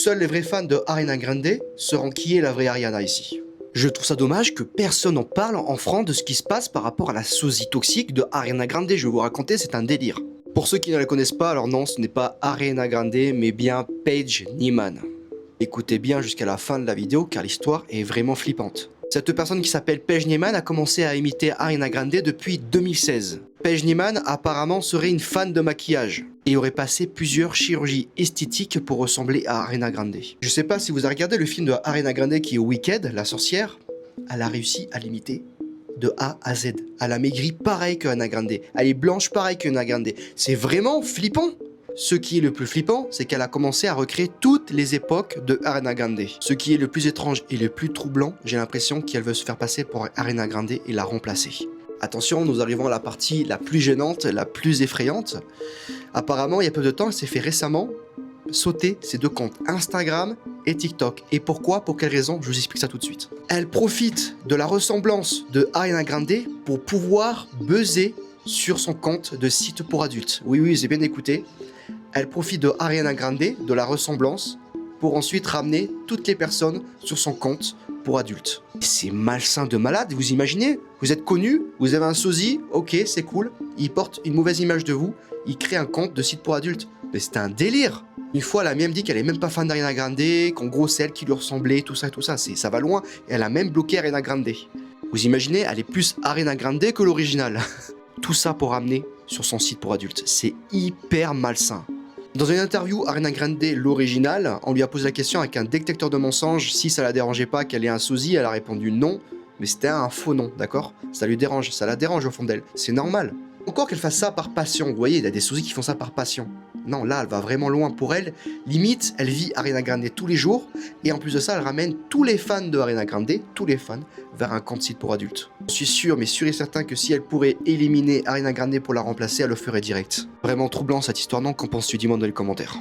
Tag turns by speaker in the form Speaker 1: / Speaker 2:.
Speaker 1: Seuls les vrais fans de Ariana Grande sauront qui est la vraie Ariana ici. Je trouve ça dommage que personne n'en parle en France de ce qui se passe par rapport à la sosie toxique de Ariana Grande. Je vais vous raconter, c'est un délire. Pour ceux qui ne la connaissent pas, alors non, ce n'est pas Ariana Grande, mais bien Paige Nyman. Écoutez bien jusqu'à la fin de la vidéo car l'histoire est vraiment flippante. Cette personne qui s'appelle Paige Nyman a commencé à imiter Ariana Grande depuis 2016. Paige Nyman apparemment serait une fan de maquillage et aurait passé plusieurs chirurgies esthétiques pour ressembler à Ariana Grande. Je sais pas si vous avez regardé le film de Ariana Grande qui est Wicked, la sorcière, elle a réussi à l'imiter de A à Z. Elle a maigri pareil que Ariana Grande, elle est blanche pareil que Ariana Grande. C'est vraiment flippant. Ce qui est le plus flippant, c'est qu'elle a commencé à recréer toutes les époques de Ariana Grande. Ce qui est le plus étrange et le plus troublant, j'ai l'impression qu'elle veut se faire passer pour Ariana Grande et la remplacer. Attention, nous arrivons à la partie la plus gênante, la plus effrayante. Apparemment, il y a peu de temps, elle s'est fait récemment sauter ses deux comptes Instagram et TikTok. Et pourquoi? Pour quelle raison? Je vous explique ça tout de suite. Elle profite de la ressemblance de Ariana Grande pour pouvoir buzzer sur son compte de site pour adultes. Oui, oui, j'ai bien écouté. Elle profite de Ariana Grande, de la ressemblance, pour ensuite ramener toutes les personnes sur son compte pour adultes. C'est malsain de malade, vous imaginez? Vous êtes connu, vous avez un sosie, ok, c'est cool, il porte une mauvaise image de vous, il crée un compte de site pour adultes. Mais c'était un délire. Une fois, elle a même dit qu'elle est même pas fan d'Ariana Grande, qu'en gros c'est elle qui lui ressemblait, tout ça, ça va loin, et elle a même bloqué Ariana Grande. Vous imaginez, elle est plus Ariana Grande que l'original. Tout ça pour ramener sur son site pour adultes, c'est hyper malsain. Dans une interview, Ariana Grande, l'original, on lui a posé la question avec un détecteur de mensonges si ça la dérangeait pas qu'elle ait un sosie, elle a répondu non, mais c'était un faux non, d'accord? Ça lui dérange, ça la dérange au fond d'elle, c'est normal. Encore qu'elle fasse ça par passion, vous voyez, il y a des sosies qui font ça par passion. Non, là, elle va vraiment loin pour elle, limite, elle vit Ariana Grande tous les jours, et en plus de ça, elle ramène tous les fans de Ariana Grande, tous les fans, vers un compte site pour adultes. Je suis sûr, mais sûr et certain que si elle pourrait éliminer Ariana Grande pour la remplacer, elle le ferait direct. Vraiment troublant cette histoire, non? Qu'en penses-tu? Dis-moi dans les commentaires.